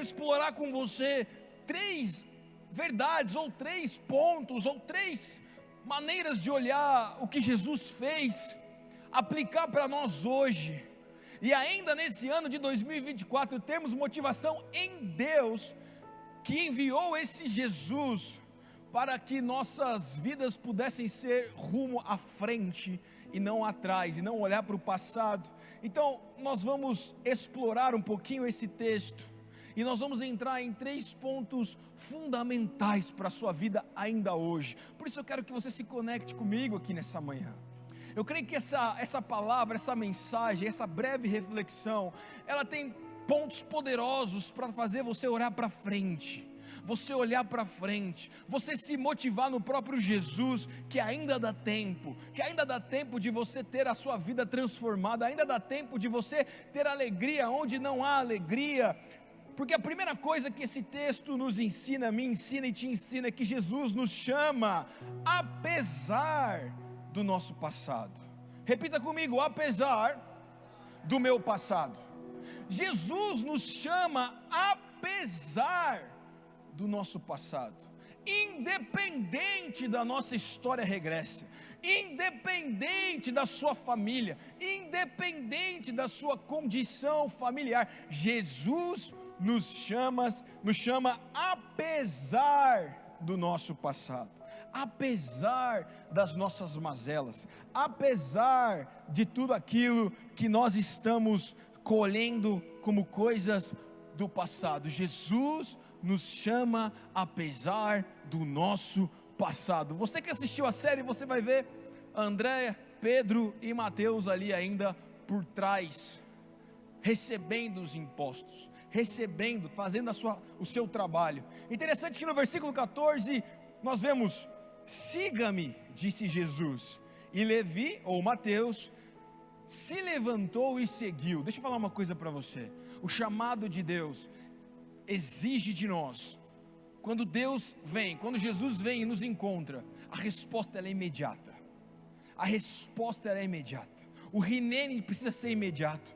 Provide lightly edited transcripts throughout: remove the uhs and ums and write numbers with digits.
explorar com você 3 verdades, ou 3 pontos, ou 3 maneiras de olhar o que Jesus fez, aplicar para nós hoje, e ainda nesse ano de 2024, termos motivação em Deus, que enviou esse Jesus, para que nossas vidas pudessem ser rumo à frente, e não atrás, e não olhar para o passado. Então nós vamos explorar um pouquinho esse texto, e nós vamos entrar em 3 pontos fundamentais para a sua vida ainda hoje. Por isso eu quero que você se conecte comigo aqui nessa manhã. Eu creio que essa palavra, essa mensagem, essa breve reflexão, ela tem pontos poderosos para fazer você olhar para frente, você olhar para frente, você se motivar no próprio Jesus, que ainda dá tempo, de você ter a sua vida transformada, ainda dá tempo de você ter alegria onde não há alegria. Porque a primeira coisa que esse texto nos ensina, me ensina e te ensina, é que Jesus nos chama, apesar do nosso passado. Repita comigo: apesar do meu passado. Jesus nos chama apesar do nosso passado, independente da nossa história regressa, independente da sua família, independente da sua condição familiar. Jesus nos chama apesar do nosso passado, apesar das nossas mazelas, apesar de tudo aquilo que nós estamos colhendo como coisas do passado. Jesus nos chama apesar do nosso passado. Você que assistiu a série, você vai ver André, Pedro e Mateus ali ainda por trás, recebendo os impostos, fazendo o seu trabalho. Interessante que no versículo 14 nós vemos: siga-me, disse Jesus, e Levi, ou Mateus, se levantou e seguiu. Deixa eu falar uma coisa para você. O chamado de Deus exige de nós, quando Jesus vem e nos encontra, a resposta ela é imediata. O rinene precisa ser imediato.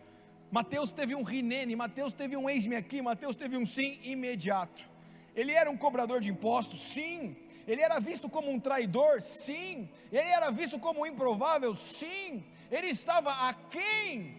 Mateus teve um rinene, Mateus teve um eis-me aqui, Mateus teve um sim imediato. Ele era um cobrador de impostos? Sim. Ele era visto como um traidor? Sim. Ele era visto como um improvável? Sim. Ele estava aquém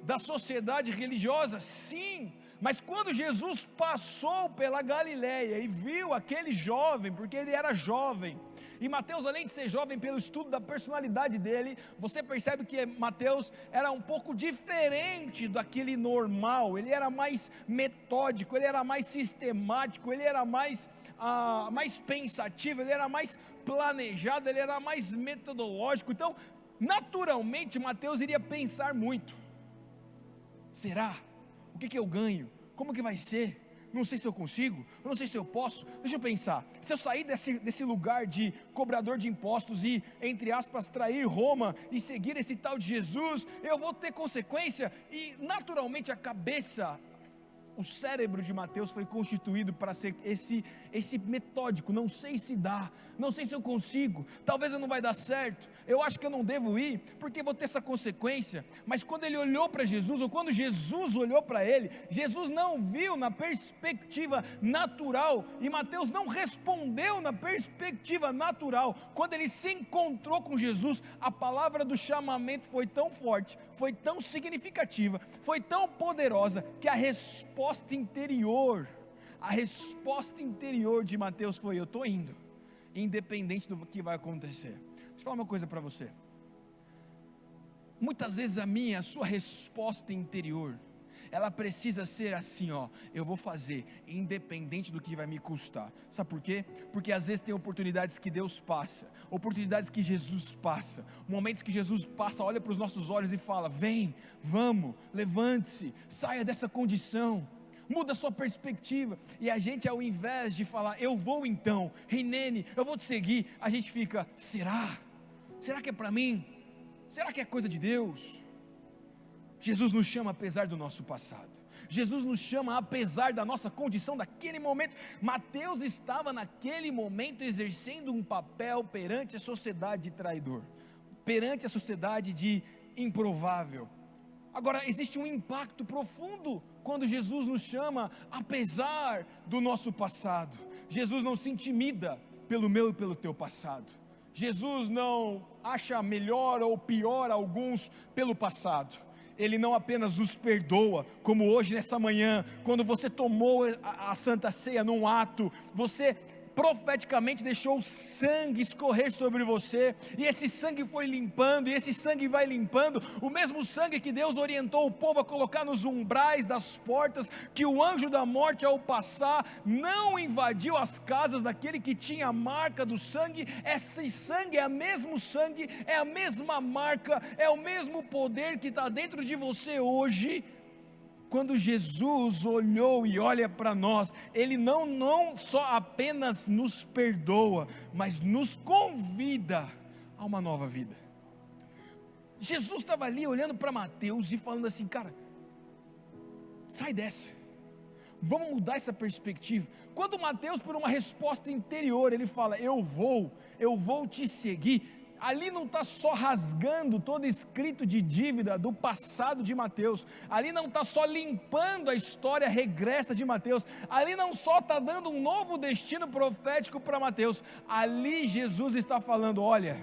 da sociedade religiosa? Sim. Mas quando Jesus passou pela Galileia e viu aquele jovem, porque ele era jovem, e Mateus, além de ser jovem, pelo estudo da personalidade dele, você percebe que Mateus era um pouco diferente daquele normal. Ele era mais metódico, ele era mais sistemático, ele era mais pensativo, ele era mais planejado, ele era mais metodológico. Então, naturalmente, Mateus iria pensar muito: será? O que eu ganho? Como que vai ser? Não sei se eu consigo, não sei se eu posso. Deixa eu pensar, se eu sair desse lugar de cobrador de impostos e, entre aspas, trair Roma e seguir esse tal de Jesus, eu vou ter consequência. E naturalmente o cérebro de Mateus foi constituído para ser esse metódico. Não sei se dá, não sei se eu consigo, talvez eu não vai dar certo, eu acho que eu não devo ir, porque vou ter essa consequência. Mas quando ele olhou para Jesus, ou quando Jesus olhou para ele, Jesus não viu na perspectiva natural, e Mateus não respondeu na perspectiva natural. Quando ele se encontrou com Jesus, a palavra do chamamento foi tão forte, foi tão significativa, foi tão poderosa, que a resposta interior de Mateus foi: eu estou indo, independente do que vai acontecer. Deixa eu falar uma coisa para você. Muitas vezes a sua resposta interior, ela precisa ser assim: eu vou fazer, independente do que vai me custar. Sabe por quê? Porque às vezes tem oportunidades que Deus passa, oportunidades que Jesus passa, momentos que Jesus passa, olha para os nossos olhos e fala: vem, vamos, levante-se, saia dessa condição, muda a sua perspectiva. E a gente, ao invés de falar: eu vou então, Rinene, eu vou te seguir, a gente fica: será que é para mim? Será que é coisa de Deus? Jesus nos chama apesar do nosso passado, Jesus nos chama apesar da nossa condição daquele momento. Mateus estava naquele momento exercendo um papel perante a sociedade de traidor, perante a sociedade de improvável. Agora existe um impacto profundo quando Jesus nos chama, apesar do nosso passado. Jesus não se intimida pelo meu e pelo teu passado. Jesus não acha melhor ou pior alguns pelo passado. Ele não apenas nos perdoa, como hoje nessa manhã, quando você tomou a Santa Ceia num ato, você profeticamente deixou o sangue escorrer sobre você, e esse sangue foi limpando, e esse sangue vai limpando, o mesmo sangue que Deus orientou o povo a colocar nos umbrais das portas, que o anjo da morte ao passar, não invadiu as casas daquele que tinha a marca do sangue. Esse sangue é o mesmo sangue, é a mesma marca, é o mesmo poder que está dentro de você hoje. Quando Jesus olhou e olha para nós, Ele não só apenas nos perdoa, mas nos convida a uma nova vida. Jesus estava ali olhando para Mateus e falando assim: cara, sai dessa, vamos mudar essa perspectiva. Quando Mateus, por uma resposta interior, ele fala: eu vou te seguir, ali não está só rasgando todo escrito de dívida do passado de Mateus, ali não está só limpando a história regressa de Mateus, ali não só está dando um novo destino profético para Mateus, ali Jesus está falando: olha,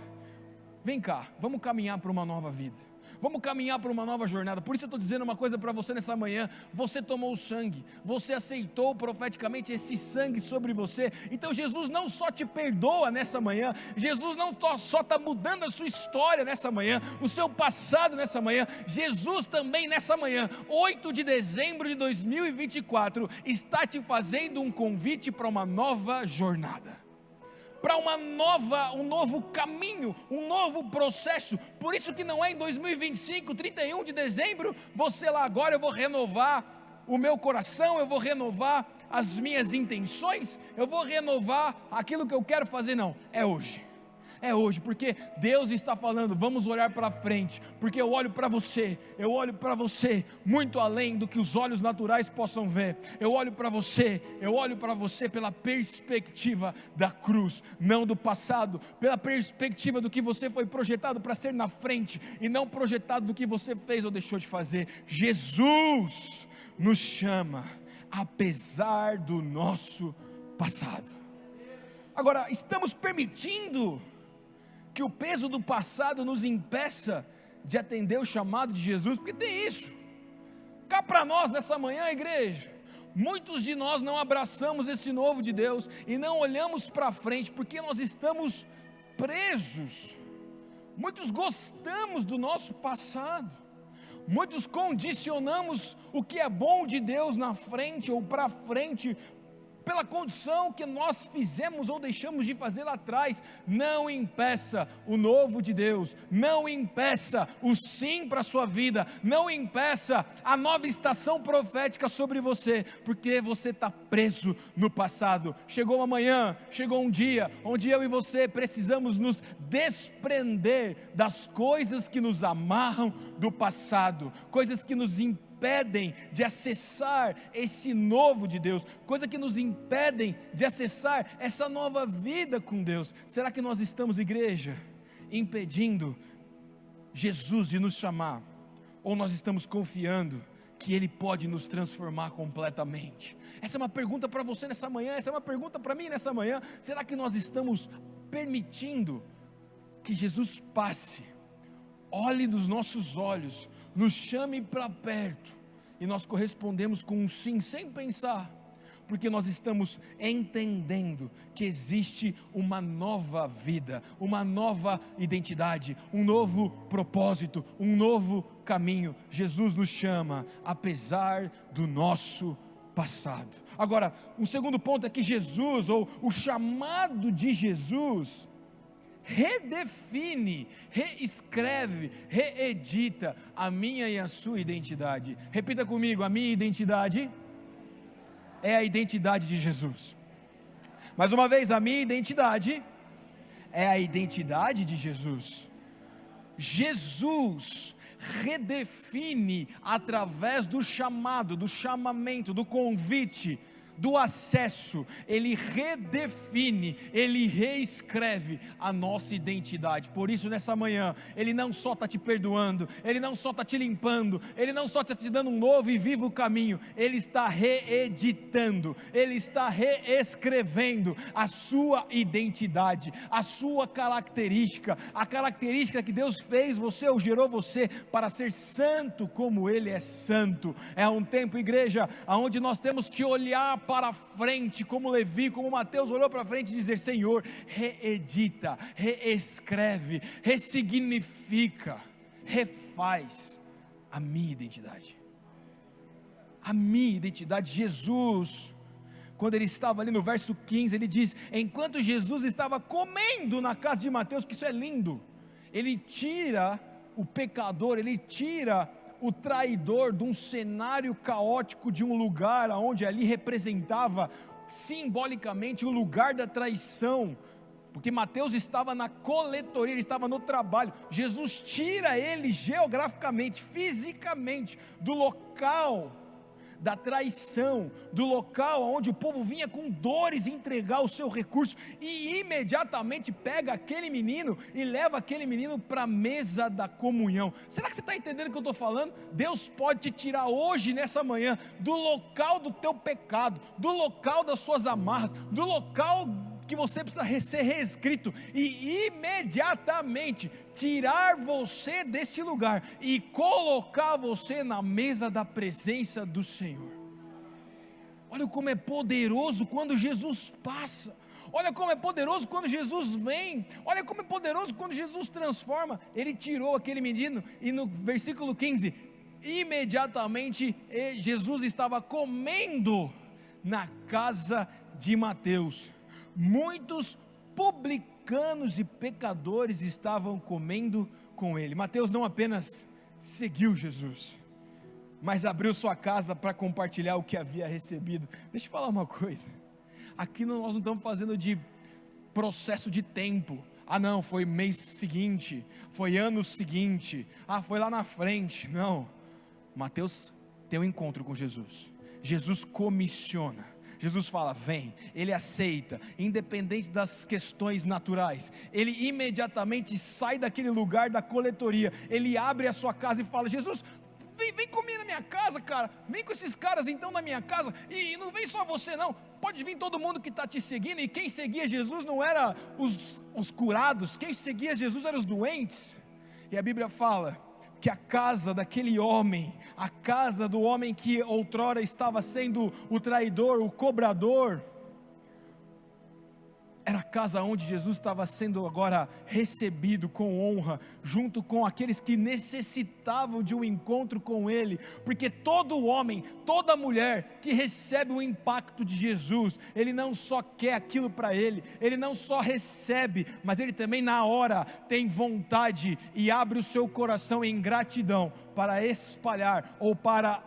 vem cá, vamos caminhar para uma nova vida, vamos caminhar para uma nova jornada. Por isso eu estou dizendo uma coisa para você nessa manhã: você tomou o sangue, você aceitou profeticamente esse sangue sobre você, então Jesus não só te perdoa nessa manhã, Jesus não só está mudando a sua história nessa manhã, o seu passado nessa manhã, Jesus também nessa manhã, 8 de dezembro de 2024, está te fazendo um convite para uma nova jornada, para um novo caminho, um novo processo. Por isso que não é em 2025, 31 de dezembro, você lá agora, eu vou renovar o meu coração, eu vou renovar as minhas intenções, eu vou renovar aquilo que eu quero fazer. Não, é hoje. É hoje, porque Deus está falando: vamos olhar para frente, porque eu olho para você muito além do que os olhos naturais possam ver. Eu olho para você pela perspectiva da cruz, não do passado, pela perspectiva do que você foi projetado para ser na frente, e não projetado do que você fez ou deixou de fazer. Jesus nos chama, apesar do nosso passado. Agora, estamos permitindo que o peso do passado nos impeça de atender o chamado de Jesus? Porque tem isso. Cá para nós nessa manhã, igreja, muitos de nós não abraçamos esse novo de Deus e não olhamos para frente, porque nós estamos presos. Muitos gostamos do nosso passado, muitos condicionamos o que é bom de Deus na frente ou para frente, pela condição que nós fizemos ou deixamos de fazer lá atrás. Não impeça o novo de Deus, não impeça o sim para a sua vida, não impeça a nova estação profética sobre você, porque você está preso no passado. Chegou uma manhã, chegou um dia, onde eu e você precisamos nos desprender das coisas que nos amarram do passado, coisas que nos impedem de acessar esse novo de Deus, coisa que nos impedem de acessar essa nova vida com Deus. Será que nós estamos, igreja, impedindo Jesus de nos chamar, ou nós estamos confiando que Ele pode nos transformar completamente? Essa é uma pergunta para você nessa manhã, essa é uma pergunta para mim nessa manhã. Será que nós estamos permitindo que Jesus passe, olhe nos nossos olhos, nos chame para perto, e nós correspondemos com um sim, sem pensar, porque nós estamos entendendo que existe uma nova vida, uma nova identidade, um novo propósito, um novo caminho. Jesus nos chama, apesar do nosso passado. Agora, um segundo ponto é que Jesus, ou o chamado de Jesus, redefine, reescreve, reedita a minha e a sua identidade. Repita comigo: a minha identidade é a identidade de Jesus. Mais uma vez, a minha identidade é a identidade de Jesus. Jesus redefine através do chamado, do chamamento, do convite, do acesso, Ele redefine, Ele reescreve a nossa identidade. Por isso nessa manhã, Ele não só está te perdoando, Ele não só está te limpando, Ele não só está te dando um novo e vivo caminho, Ele está reeditando, Ele está reescrevendo a sua identidade, a sua característica, a característica que Deus fez você ou gerou você para ser santo como Ele é santo. É um tempo, igreja, onde nós temos que olhar para frente, como Levi, como Mateus olhou para frente e dizer: Senhor, reedita, reescreve, ressignifica, refaz a minha identidade. A minha identidade. Jesus, quando ele estava ali no verso 15, ele diz: enquanto Jesus estava comendo na casa de Mateus, que isso é lindo, ele tira o pecador, ele tira o traidor de um cenário caótico, de um lugar onde ali representava simbolicamente o lugar da traição, porque Mateus estava na coletoria, ele estava no trabalho. Jesus tira ele geograficamente, fisicamente, do local da traição, do local onde o povo vinha com dores entregar o seu recurso, e imediatamente pega aquele menino e leva aquele menino para a mesa da comunhão. Será que você está entendendo o que eu estou falando? Deus pode te tirar hoje, nessa manhã, do local do teu pecado, do local das suas amarras, do local que você precisa ser reescrito, e imediatamente tirar você desse lugar e colocar você na mesa da presença do Senhor. Olha como é poderoso quando Jesus passa, olha como é poderoso quando Jesus vem, olha como é poderoso quando Jesus transforma. Ele tirou aquele menino, e no versículo 15, imediatamente Jesus estava comendo na casa de Mateus. Muitos publicanos e pecadores estavam comendo com ele. Mateus não apenas seguiu Jesus, mas abriu sua casa para compartilhar o que havia recebido. Deixa eu falar uma coisa, aqui nós não estamos fazendo de processo de tempo. Não, foi mês seguinte, foi ano seguinte, foi lá na frente. Não, Mateus tem um encontro com Jesus, Jesus comissiona, Jesus fala: vem, ele aceita, independente das questões naturais. Ele imediatamente sai daquele lugar da coletoria, ele abre a sua casa e fala: Jesus, vem comer na minha casa, cara, vem com esses caras então na minha casa, e não vem só você não, pode vir todo mundo que está te seguindo. E quem seguia Jesus não era os curados, quem seguia Jesus eram os doentes. E a Bíblia fala que a casa daquele homem, a casa do homem que outrora estava sendo o traidor, o cobrador, era a casa onde Jesus estava sendo agora recebido com honra, junto com aqueles que necessitavam de um encontro com Ele, porque todo homem, toda mulher que recebe o impacto de Jesus, ele não só quer aquilo para ele, ele não só recebe, mas ele também na hora tem vontade e abre o seu coração em gratidão para espalhar ou para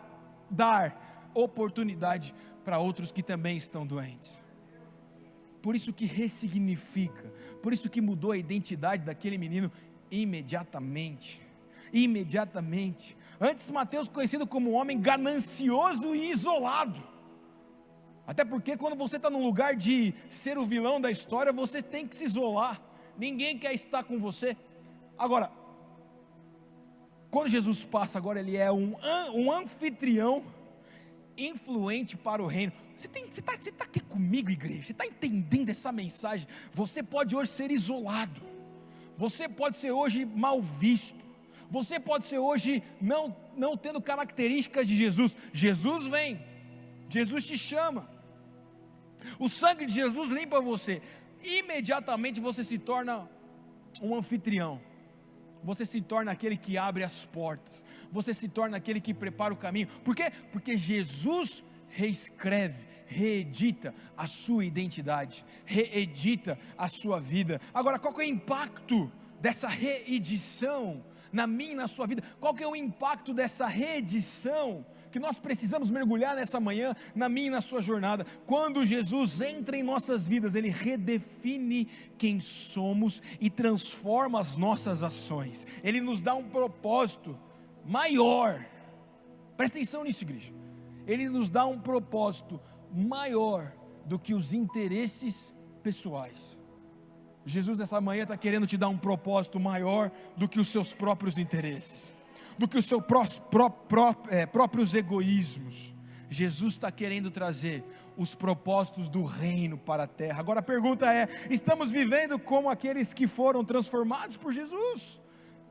dar oportunidade para outros que também estão doentes. Por isso que ressignifica, por isso que mudou a identidade daquele menino imediatamente. Antes Mateus conhecido como um homem ganancioso e isolado, até porque quando você está num lugar de ser o vilão da história, você tem que se isolar, ninguém quer estar com você. Agora, quando Jesus passa, agora ele é um anfitrião influente para o reino. Você está aqui comigo, igreja? Você está entendendo essa mensagem? Você pode hoje ser isolado, você pode ser hoje mal visto, você pode ser hoje não tendo características de Jesus. Jesus vem, Jesus te chama, o sangue de Jesus limpa você, imediatamente você se torna um anfitrião, você se torna aquele que abre as portas, você se torna aquele que prepara o caminho. Por quê? Porque Jesus reescreve, reedita a sua identidade, reedita a sua vida. Agora, qual que é o impacto dessa reedição na minha e na sua vida? Qual que é o impacto dessa reedição que nós precisamos mergulhar nessa manhã, na minha e na sua jornada? Quando Jesus entra em nossas vidas, Ele redefine quem somos e transforma as nossas ações. Ele nos dá um propósito maior. Presta atenção nisso, igreja. Ele nos dá um propósito maior do que os interesses pessoais. Jesus nessa manhã está querendo te dar um propósito maior do que os seus próprios interesses, do que os seus próprios egoísmos. Jesus está querendo trazer os propósitos do reino para a terra. Agora a pergunta é: estamos vivendo como aqueles que foram transformados por Jesus?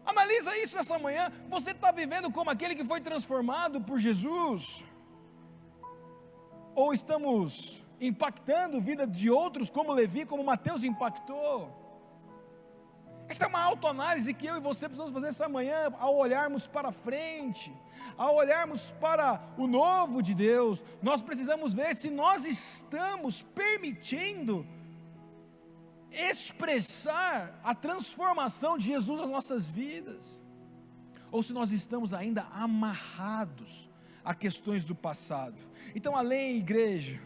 Analisa isso nessa manhã. Você está vivendo como aquele que foi transformado por Jesus? Ou estamos impactando a vida de outros, como Levi, como Mateus impactou? Essa é uma autoanálise que eu e você precisamos fazer essa manhã, ao olharmos para frente, ao olharmos para o novo de Deus. Nós precisamos ver se nós estamos permitindo expressar a transformação de Jesus nas nossas vidas, ou se nós estamos ainda amarrados a questões do passado. Então, além, igreja,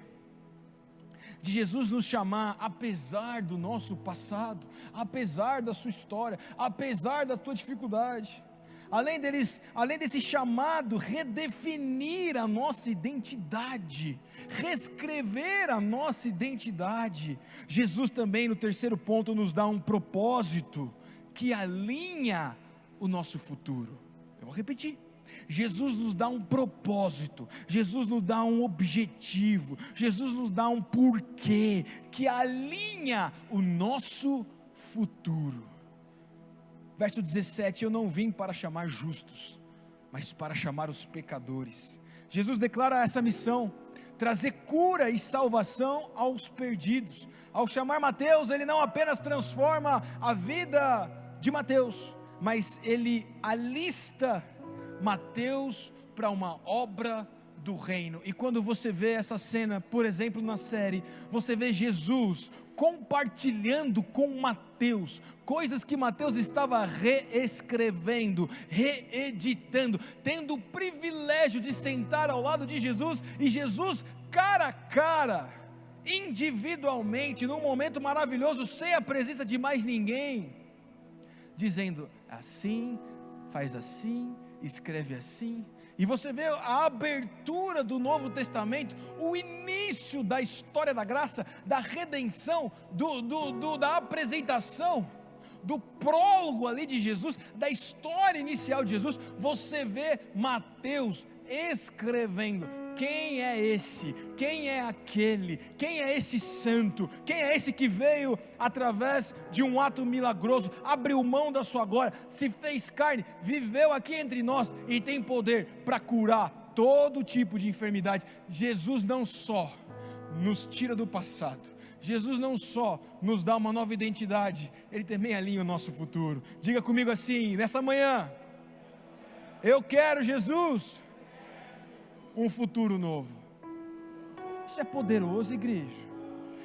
de Jesus nos chamar, apesar do nosso passado, apesar da sua história, apesar da tua dificuldade, além desse chamado, redefinir a nossa identidade, reescrever a nossa identidade, Jesus também no terceiro ponto nos dá um propósito, que alinha o nosso futuro. Eu vou repetir: Jesus nos dá um propósito, Jesus nos dá um objetivo, Jesus nos dá um porquê, que alinha o nosso futuro. Verso 17: eu não vim para chamar justos, mas para chamar os pecadores. Jesus declara essa missão, trazer cura e salvação aos perdidos. Ao chamar Mateus, ele não apenas transforma a vida de Mateus, mas ele alista Mateus para uma obra do reino. E quando você vê essa cena, por exemplo, na série, você vê Jesus compartilhando com Mateus coisas que Mateus estava reescrevendo, reeditando, tendo o privilégio de sentar ao lado de Jesus, e Jesus cara a cara, individualmente, num momento maravilhoso, sem a presença de mais ninguém, dizendo: assim, faz assim, escreve assim. E você vê a abertura do Novo Testamento, o início da história da graça, da redenção, da apresentação, do prólogo ali de Jesus, da história inicial de Jesus. Você vê Mateus escrevendo: quem é esse? Quem é aquele? Quem é esse santo? Quem é esse que veio através de um ato milagroso, abriu mão da sua glória, se fez carne, viveu aqui entre nós e tem poder para curar todo tipo de enfermidade? Jesus não só nos tira do passado, Jesus não só nos dá uma nova identidade, Ele também alinha o nosso futuro. Diga comigo assim, nessa manhã: eu quero, Jesus, um futuro novo. Isso é poderoso, igreja.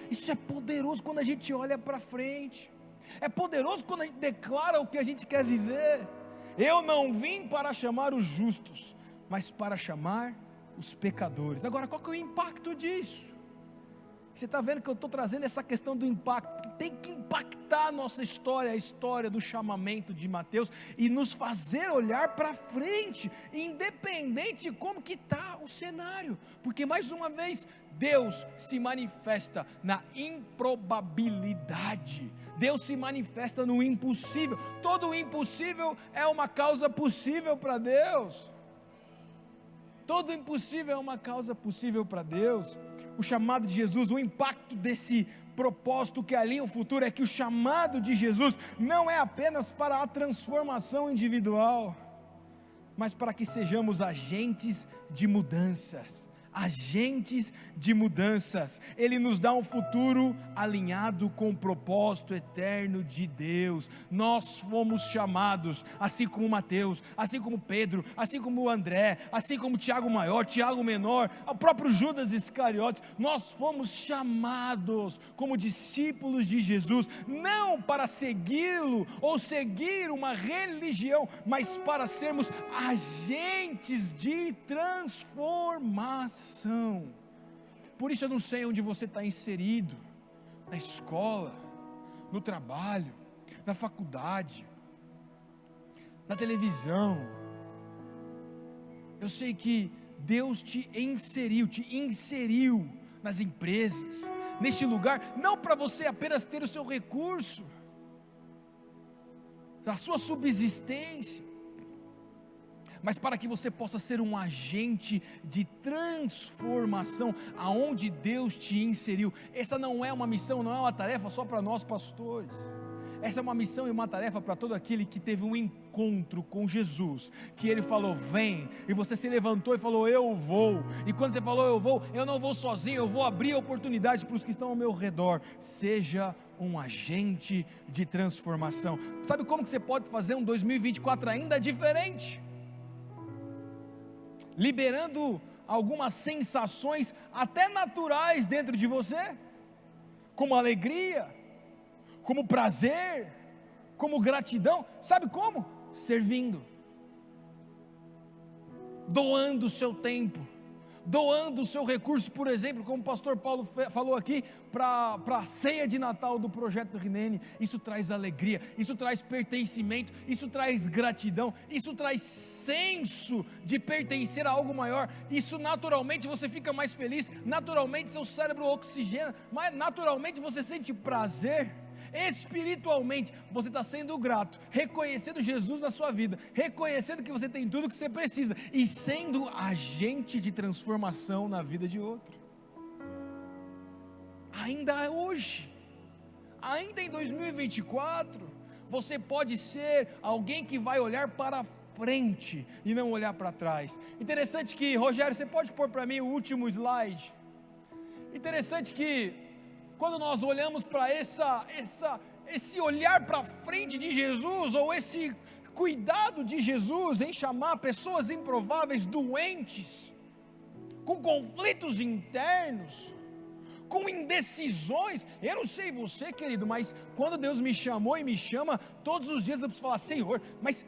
Isso é poderoso quando a gente olha para frente. É poderoso quando a gente declara o que a gente quer viver. Eu não vim para chamar os justos, mas para chamar os pecadores. Agora, qual que é o impacto disso? Você está vendo que eu estou trazendo essa questão do impacto, que tem que impactar a nossa história, a história do chamamento de Mateus, e nos fazer olhar para frente, independente de como que está o cenário, porque mais uma vez, Deus se manifesta na improbabilidade, Deus se manifesta no impossível. Todo o impossível é uma causa possível para Deus, todo impossível é uma causa possível para Deus. O chamado de Jesus, o impacto desse propósito que alinha o futuro, é que o chamado de Jesus não é apenas para a transformação individual, mas para que sejamos agentes de mudanças. Agentes de mudanças. Ele nos dá um futuro alinhado com o propósito eterno de Deus. Nós fomos chamados, assim como Mateus, assim como Pedro, assim como André, assim como Tiago maior, Tiago menor, o próprio Judas Iscariotes. Nós fomos chamados como discípulos de Jesus, não para segui-lo ou seguir uma religião, mas para sermos agentes de transformação. Por isso eu não sei onde você está inserido, na escola, no trabalho, na faculdade, na televisão. Eu sei que Deus te inseriu nas empresas, neste lugar, não para você apenas ter o seu recurso, a sua subsistência, mas para que você possa ser um agente de transformação, aonde Deus te inseriu. Essa não é uma missão, não é uma tarefa só para nós pastores, essa é uma missão e uma tarefa para todo aquele que teve um encontro com Jesus, que Ele falou vem, e você se levantou e falou eu vou, e quando você falou eu não vou sozinho, eu vou abrir oportunidades para os que estão ao meu redor. Seja um agente de transformação. Sabe como que você pode fazer um 2024 ainda diferente? Liberando algumas sensações até naturais dentro de você, como alegria, como prazer, como gratidão. Sabe como? Servindo, doando o seu tempo, doando o seu recurso. Por exemplo, como o pastor Paulo falou aqui, para a ceia de Natal do Projeto Rinene. Isso traz alegria, isso traz pertencimento, isso traz gratidão, isso traz senso de pertencer a algo maior. Isso naturalmente você fica mais feliz, naturalmente seu cérebro oxigena, mas naturalmente você sente prazer. Espiritualmente você está sendo grato, reconhecendo Jesus na sua vida, reconhecendo que você tem tudo que você precisa e sendo agente de transformação na vida de outro. Ainda hoje, ainda em 2024, você pode ser alguém que vai olhar para frente e não olhar para trás. Interessante que, Rogério, você pode pôr para mim o último slide? Interessante que quando nós olhamos para esse olhar para frente de Jesus, ou esse cuidado de Jesus em chamar pessoas improváveis, doentes, com conflitos internos, com indecisões. Eu não sei você, querido, mas quando Deus me chamou e me chama, todos os dias eu preciso falar: Senhor, mas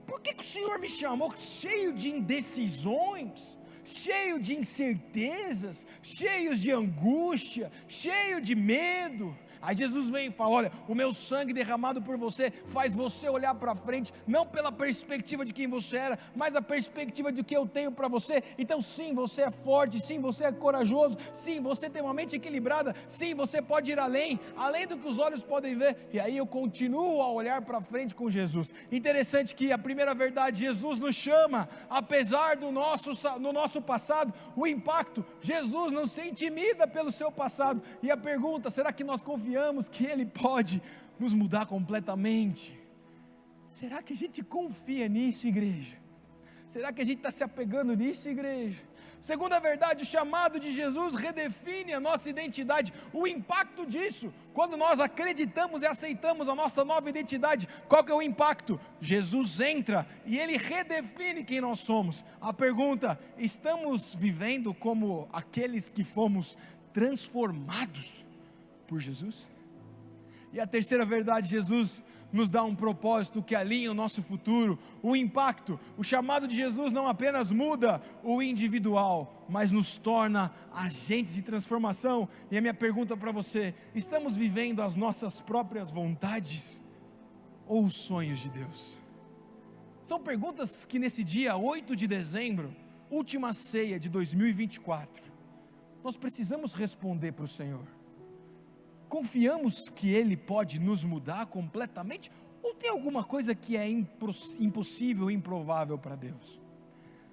por que o Senhor me chamou cheio de indecisões, cheio de incertezas, cheios de angústia, cheio de medo? Aí Jesus vem e fala: olha, o meu sangue derramado por você faz você olhar para frente, não pela perspectiva de quem você era, mas a perspectiva de que eu tenho para você. Então sim, você é forte, sim, você é corajoso, sim, você tem uma mente equilibrada, sim, você pode ir além do que os olhos podem ver. E aí eu continuo a olhar para frente com Jesus. Interessante que a primeira verdade, Jesus nos chama, apesar do nosso passado, o impacto. Jesus não se intimida pelo seu passado. E a pergunta: será que nós confiamos que Ele pode nos mudar completamente? Será que a gente confia nisso, igreja? Será que a gente está se apegando nisso, igreja? Segunda verdade, o chamado de Jesus redefine a nossa identidade. O impacto disso, quando nós acreditamos e aceitamos a nossa nova identidade, qual que é o impacto? Jesus entra e Ele redefine quem nós somos. A pergunta: estamos vivendo como aqueles que fomos transformados por Jesus? E a terceira verdade, Jesus nos dá um propósito que alinha o nosso futuro, o impacto. O chamado de Jesus não apenas muda o individual, mas nos torna agentes de transformação. E a minha pergunta para você: estamos vivendo as nossas próprias vontades ou os sonhos de Deus? São perguntas que nesse dia 8 de dezembro, última ceia de 2024, nós precisamos responder para o Senhor. Confiamos que Ele pode nos mudar completamente? Ou tem alguma coisa que é impossível, improvável para Deus?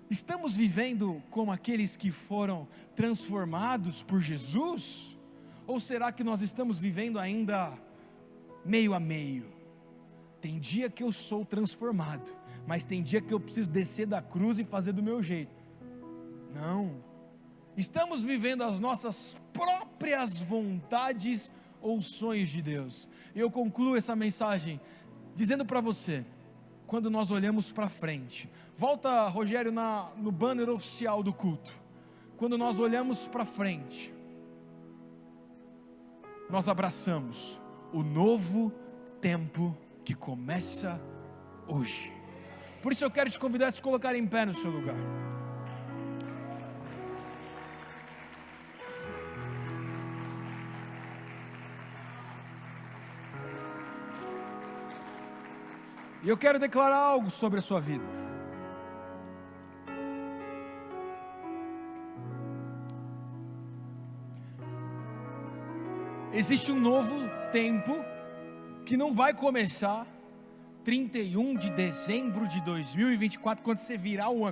Estamos vivendo como aqueles que foram transformados por Jesus? Ou será que nós estamos vivendo ainda meio a meio? Tem dia que eu sou transformado, mas tem dia que eu preciso descer da cruz e fazer do meu jeito. Não. Estamos vivendo as nossas próprias vontades ou os sonhos de Deus? Eu concluo essa mensagem dizendo para você: quando nós olhamos para frente, volta, Rogério, no banner oficial do culto. Quando nós olhamos para frente, nós abraçamos o novo tempo que começa hoje. Por isso eu quero te convidar a se colocar em pé no seu lugar. E eu quero declarar algo sobre a sua vida. Existe um novo tempo que não vai começar 31 de dezembro de 2024, quando você virar o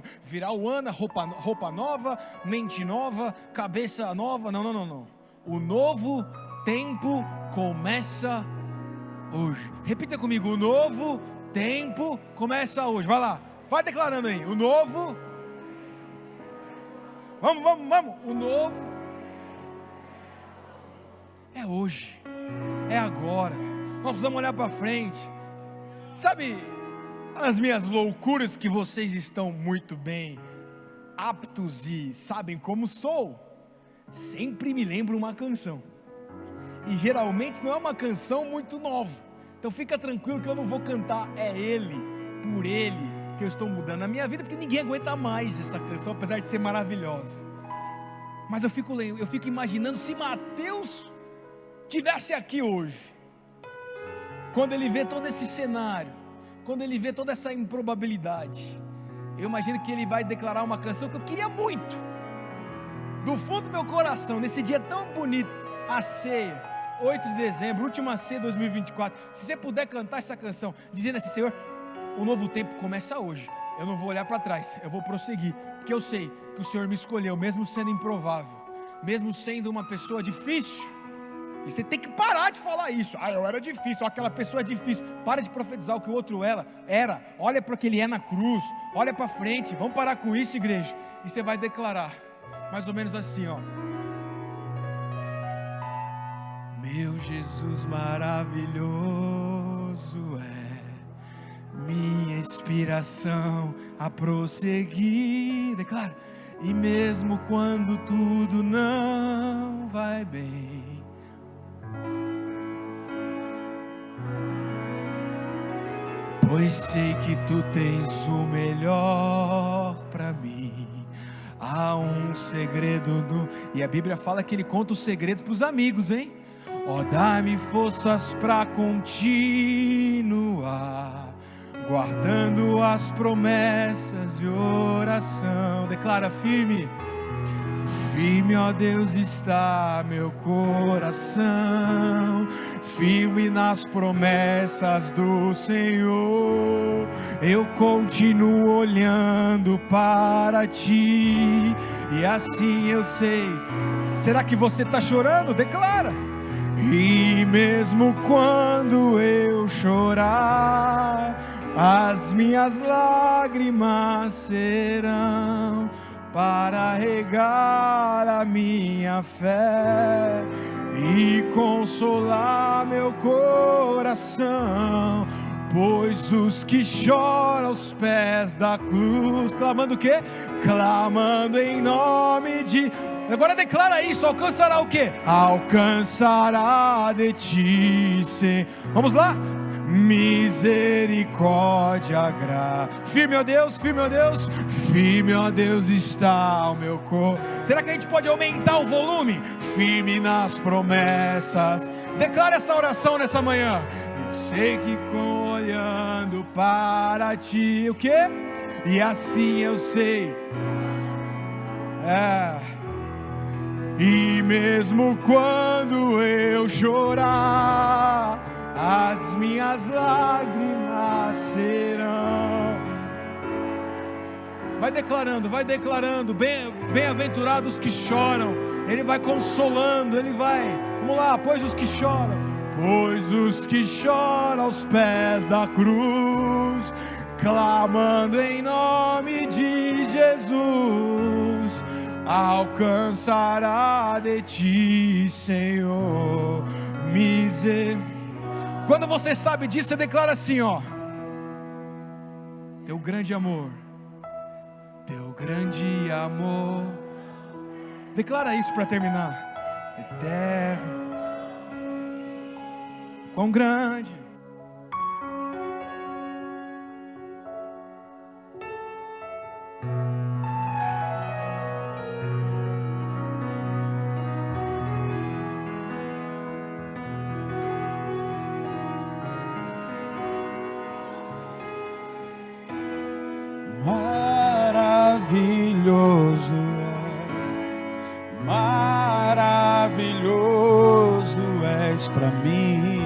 ano, roupa nova, mente nova, cabeça nova. Não. O novo tempo começa hoje. Repita comigo: o novo tempo começa hoje. Vai lá, vai declarando aí: o novo. Vamos. O novo é hoje, é agora. Nós precisamos olhar para frente. Sabe as minhas loucuras, que vocês estão muito bem aptos e sabem como sou? Sempre me lembro uma canção, e geralmente não é uma canção muito nova. Então fica tranquilo que eu não vou cantar "É Ele, por Ele que eu estou mudando a minha vida", porque ninguém aguenta mais essa canção, apesar de ser maravilhosa. Mas eu fico imaginando se Mateus tivesse aqui hoje, quando ele vê todo esse cenário, quando ele vê toda essa improbabilidade, eu imagino que ele vai declarar uma canção que eu queria muito, do fundo do meu coração, nesse dia tão bonito, a ceia, 8 de dezembro, última ceia de 2024. Se você puder cantar essa canção, dizendo assim: Senhor, o novo tempo começa hoje, eu não vou olhar para trás, eu vou prosseguir, porque eu sei que o Senhor me escolheu, mesmo sendo improvável, mesmo sendo uma pessoa difícil. E você tem que parar de falar isso: eu era difícil, aquela pessoa é difícil. Para de profetizar o que o outro era. Olha para o que ele é na cruz, olha para frente. Vamos parar com isso, igreja. E você vai declarar mais ou menos assim, ó: meu Jesus maravilhoso é minha inspiração a prosseguir. Declara: e mesmo quando tudo não vai bem, pois sei que tu tens o melhor para mim. Há um segredo e a Bíblia fala que ele conta os segredos para os amigos, hein? Dá-me forças para continuar, guardando as promessas e oração. Declara: firme, ó Deus, está meu coração, firme nas promessas do Senhor. Eu continuo olhando para ti, e assim eu sei. Será que você está chorando? Declara: e mesmo quando eu chorar, as minhas lágrimas serão para regar a minha fé e consolar meu coração. Pois os que choram aos pés da cruz, clamando o quê? Clamando em nome de... Agora declara isso: alcançará o quê? Alcançará de ti, Senhor. Vamos lá? Misericórdia, graça. Firme, ó Deus, firme, ó Deus, firme, ó Deus, está o meu corpo. Será que a gente pode aumentar o volume? Firme nas promessas. Declara essa oração nessa manhã: eu sei que olhando para ti, o quê? E assim eu sei. E mesmo quando eu chorar, as minhas lágrimas serão. Vai declarando, bem-aventurados que choram. Ele vai consolando, ele vai, vamos lá, pois os que choram aos pés da cruz, clamando em nome de Jesus, alcançará de ti, Senhor, misericórdia. Quando você sabe disso, você declara assim, ó: teu grande amor, declara isso para terminar: eterno, quão grande. Maravilhoso és, faz para mim.